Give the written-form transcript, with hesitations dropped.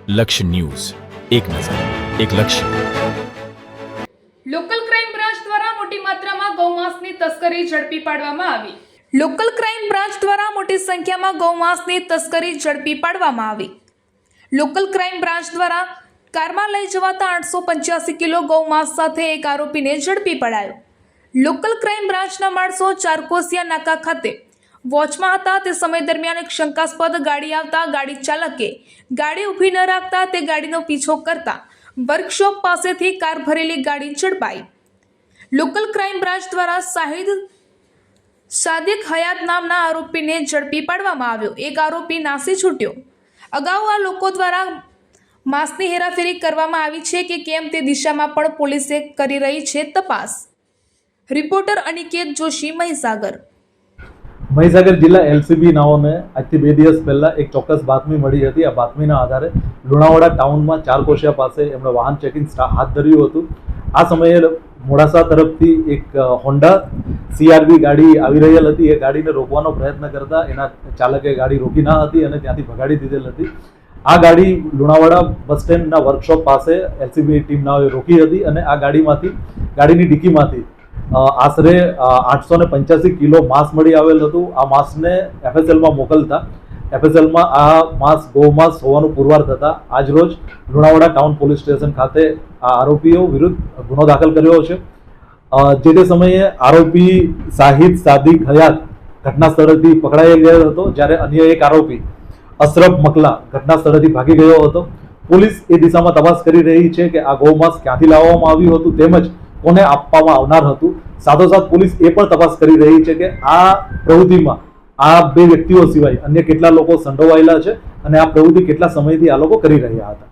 લક્ષ્ય ન્યૂઝ, એક નજર, એક લક્ષ્ય. લોકલ ક્રાઇમ બ્રાન્ચ દ્વારા મોટી માત્રામાં ગૌમાંસની તસ્કરી ઝડપી પાડવામાં આવી. લોકલ ક્રાઇમ બ્રાન્ચ દ્વારા મોટી સંખ્યામાં ગૌમાંસની તસ્કરી ઝડપી પાડવામાં આવી. લોકલ ક્રાઇમ બ્રાન્ચ દ્વારા કારમાં લઈ જવાતા 885 કિલો ગૌમાંસ સાથે એક આરોપીને ઝડપી પડાયો. લોકલ ક્રાઇમ બ્રાન્ચના માણસો ચારકોસિયા નાકા ખાતે વોચમાં હતા. તે સમય દરમિયાન એક શંકાસ્પદ ગાડી આવતા ગાડી ચાલકે ગાડી ઊભી ન રાખતા તે ગાડીનો પીછો કરતા વર્કશોપ પાસેથી કાર ભરેલી ગાડી ઝડપાઈ. લોકલ ક્રાઇમ બ્રાન્ચ દ્વારા સાદિક હયાત નામના આરોપીને ઝડપી પાડવામાં આવ્યો. એક આરોપી નાસી છૂટ્યો. અગાઉ આ લોકો દ્વારા માંસની હેરાફેરી કરવામાં આવી છે કે કેમ તે દિશામાં પણ પોલીસે કરી રહી છે તપાસ. રિપોર્ટર અનિકેત જોશી, મહીસાગર. મહીસાગર જિલ્લા એલસીબી નાઓને આજથી 2 દિવસ પહેલા એક ચોક્કસ બાતમી મળી હતી. આ બાતમીના આધારે લુણાવાડા ટાઉનમાં ચારકોશિયા પાસે એમણે વાહન ચેકિંગ હાથ ધર્યું હતું. આ સમયે મોડાસા તરફથી એક હોન્ડા CRV ગાડી આવી રહેલ હતી. એ ગાડીને રોકવાનો પ્રયત્ન કરતા એના ચાલકે ગાડી રોકી ના હતી અને ત્યાંથી ભગાડી દીધેલ હતી. આ ગાડી લુણાવાડા બસ સ્ટેન્ડના વર્કશોપ પાસે એલસીબી ટીમનાઓએ રોકી હતી અને આ ગાડીની ડીકીમાંથી આશરે 885 કિલો માંસ મળી આવેલ હતું. આ માંસને FSLમાં મોકલતા FSLમાં આ માંસ ગૌમાંસ હોવાનું પુરવાર થતા આજરોજ લુણાવાડા ટાઉન પોલીસ સ્ટેશન ખાતે આ આરોપીઓ વિરુદ્ધ ગુનો દાખલ કર્યો છે. જે તે સમયે આરોપી સાહિદ સાદિક હયાત ઘટના સ્થળેથી પકડાઈ ગયો હતો, જ્યારે અન્ય એક આરોપી અશરફ મકલા ઘટના સ્થળેથી ભાગી ગયો હતો. પોલીસ એ દિશામાં તપાસ કરી રહી છે કે આ ગૌમાંસ ક્યાંથી લાવવામાં આવ્યું હતું તેમજ કોને આપવામાં આવનાર હતું. સાથોસાથ પોલીસ એ પણ તપાસ કરી રહી છે કે આ પ્રવૃત્તિમાં આ 2 વ્યક્તિઓ સિવાય અન્ય કેટલા લોકો સંડોવાયેલા છે અને આ પ્રવૃત્તિ કેટલા સમયથી આ લોકો કરી રહ્યા હતા.